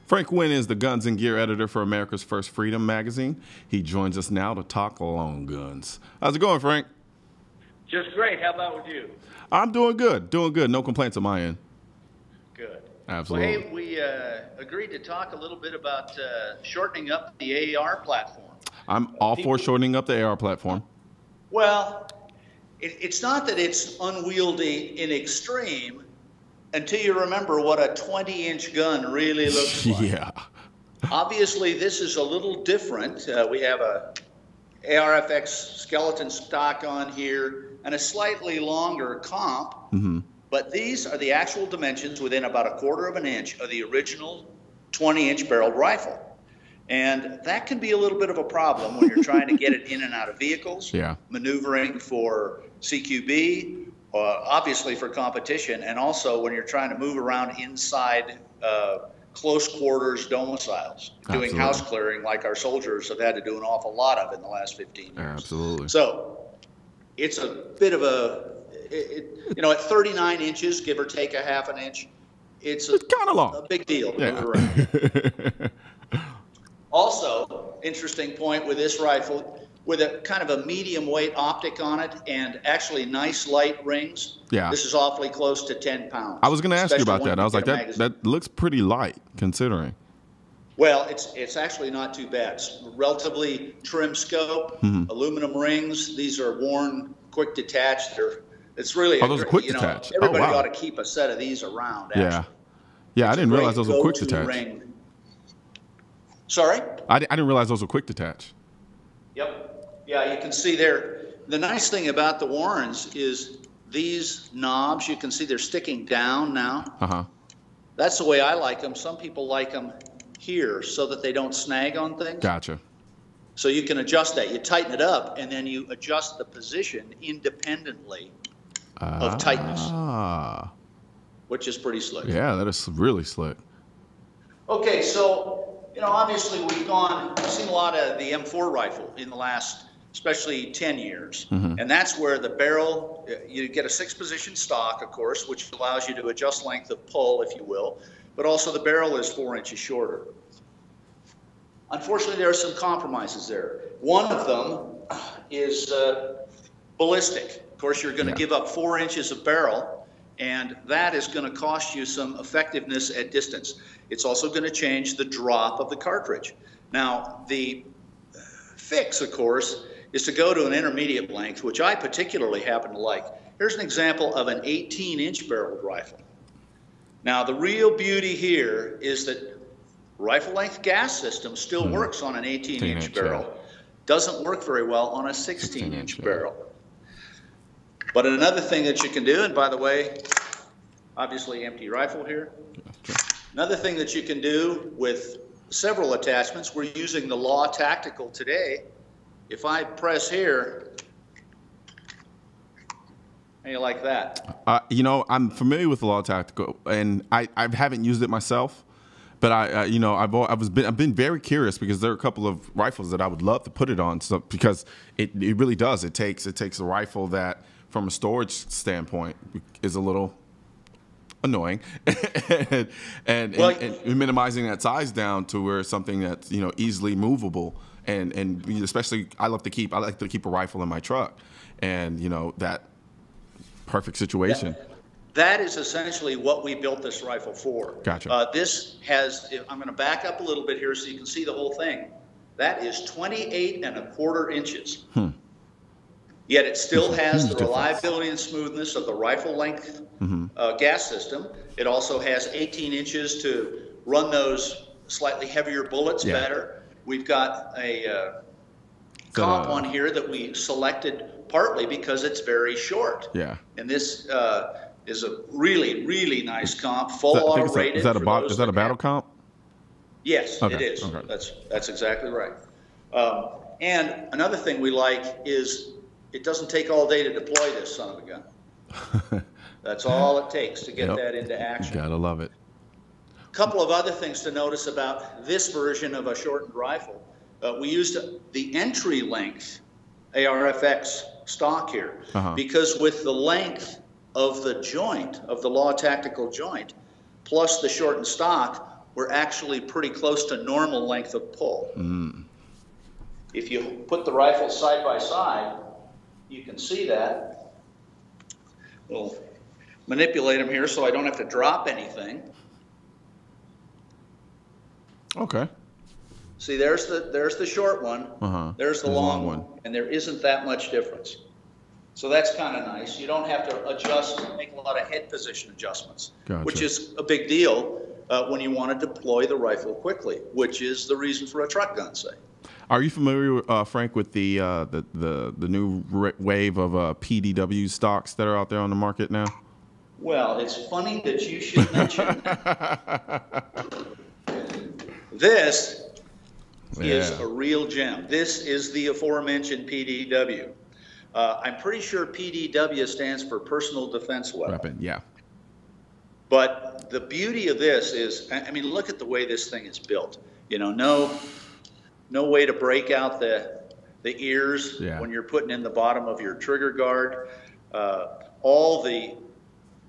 Frank Winn is the guns and gear editor for America's First Freedom magazine. He joins us now to talk long guns. How's it going, Frank? Just great. How about with you? I'm doing good. Doing good. No complaints on my end. Good. Absolutely. Well, hey, we agreed to talk a little bit about shortening up the AR platform. I'm all for shortening up the AR platform. Well, it's not that it's unwieldy in extreme until you remember what a 20-inch gun really looks like. Yeah. Obviously, this is a little different. We have a ARFX skeleton stock on here and a slightly longer comp. Mm-hmm. But these are the actual dimensions within about 1/4 of an inch of the original 20-inch barreled rifle. And that can be a little bit of a problem when you're trying to get it in and out of vehicles, maneuvering for CQB, obviously for competition, and also when you're trying to move around inside close quarters domiciles, doing house clearing like our soldiers have had to do an awful lot of in the last 15 years. Absolutely. So it's a bit of at 39 inches, give or take a half an inch, it's kind of long. A big deal to move around. Also, interesting point with this rifle, with a kind of a medium weight optic on it and actually nice light rings. Yeah. This is awfully close to 10 pounds. I was going to ask you about that. I was like, that looks pretty light considering. Well, it's actually not too bad. It's relatively trim scope, aluminum rings. These are worn, quick detach. It's really those are quick detach. Everybody ought to keep a set of these around. Actually. Yeah. I didn't realize those were quick detach. Ring. Sorry? I didn't realize those were quick detach. Yep. Yeah, you can see there. The nice thing about the Warrens is these knobs, you can see they're sticking down now. Uh-huh. That's the way I like them. Some people like them here so that they don't snag on things. Gotcha. So you can adjust that. You tighten it up, and then you adjust the position independently of tightness, which is pretty slick. Yeah, that is really slick. Okay, so obviously we've seen a lot of the M4 rifle in the last, especially 10 years. And that's where the barrel, you get a 6-position stock, of course, which allows you to adjust length of pull, if you will, but also the barrel is 4 inches shorter. Unfortunately, there are some compromises there. One of them is ballistic. Of course, you're going to give up 4 inches of barrel, and that is going to cost you some effectiveness at distance. It's also going to change the drop of the cartridge. Now, the fix, of course, is to go to an intermediate length, which I particularly happen to like. Here's an example of an 18-inch barreled rifle. Now, the real beauty here is that rifle length gas system still works on an 18-inch barrel. Doesn't work very well on a 16-inch barrel. But another thing that you can do, and by the way, obviously empty rifle here. Another thing that you can do with several attachments, we're using the Law Tactical today. If I press here, how do you like that? I'm familiar with the Law Tactical, and I haven't used it myself. But I've been very curious because there are a couple of rifles that I would love to put it on. So because it really does. It takes a rifle that, from a storage standpoint, is a little annoying, and minimizing that size down to where it's something that's easily movable, and especially I like to keep a rifle in my truck, and that perfect situation. That is essentially what we built this rifle for. Gotcha. This has, I'm going to back up a little bit here so you can see the whole thing. That is 28 1/4 inches. Yet it still has the reliability and smoothness of the rifle length gas system. It also has 18 inches to run those slightly heavier bullets better. We've got a comp on here that we selected partly because it's very short. Yeah. And this is a really, really nice comp, full auto rated. Is that a battle comp? Yes, it is. Okay. That's exactly right. And another thing we like is it doesn't take all day to deploy this son of a gun. That's all it takes to get that into action. Gotta love it. A couple of other things to notice about this version of a shortened rifle. We used the entry length ARFX stock here because with the length of the joint, of the Law Tactical joint, plus the shortened stock, we're actually pretty close to normal length of pull. If you put the rifles side by side, you can see that. We'll manipulate them here so I don't have to drop anything. Okay. See, there's the short one. There's the long one, and there isn't that much difference. So that's kind of nice. You don't have to adjust, make a lot of head position adjustments, which is a big deal when you want to deploy the rifle quickly, which is the reason for a truck gun, say. Are you familiar, Frank, with the new wave of PDW stocks that are out there on the market now? Well, it's funny that you should mention that. This is a real gem. This is the aforementioned PDW. I'm pretty sure PDW stands for Personal Defense Weapon. Yeah. But the beauty of this is, I mean, look at the way this thing is built. You know, no way to break out the ears when you're putting in the bottom of your trigger guard. All the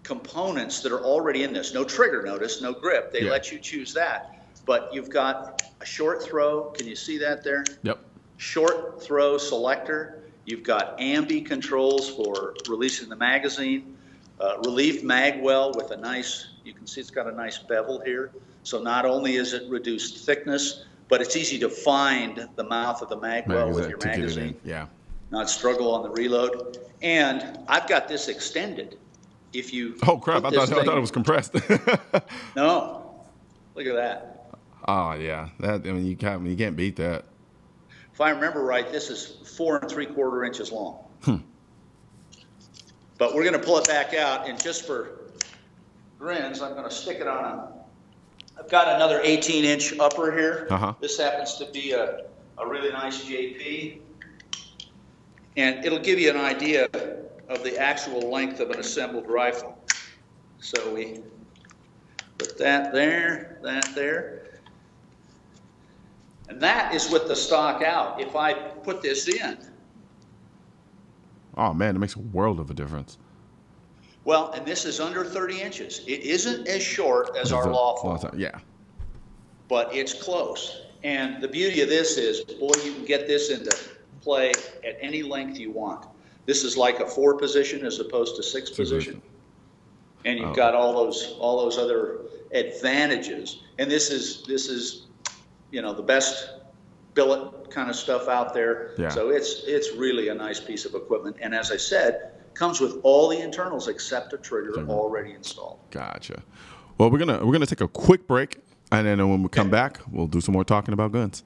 components that are already in this. No trigger, notice, no grip. They let you choose that. But you've got a short throw. Can you see that there? Yep. Short throw selector. You've got ambi controls for releasing the magazine. Relieved mag well with a nice, you can see it's got a nice bevel here. So not only is it reduced thickness, but it's easy to find the mouth of the mag well with your magazine. Yeah. Not struggle on the reload. And I've got this extended. If you oh crap! I thought it was compressed. No, look at that. Oh yeah, that I mean you can't beat that. If I remember right, this is 4 3/4 inches long. But we're going to pull it back out, and just for grins, I'm going to stick it on a. I've got another 18-inch upper here. This happens to be a really nice JP, and it'll give you an idea of the actual length of an assembled rifle. So we put that there, and that is with the stock out. If I put this in, oh man, it makes a world of a difference. Well, and this is under 30 inches. It isn't as short as our lawful, but it's close. And the beauty of this is, boy, you can get this into play at any length you want. This is like a 4 position as opposed to 6 position. And you've got all those other advantages. And this is you know, the best billet kind of stuff out there. So it's really a nice piece of equipment. And as I said, comes with all the internals except a trigger already installed. Gotcha. Well, we're gonna take a quick break, and then when we come back, we'll do some more talking about guns.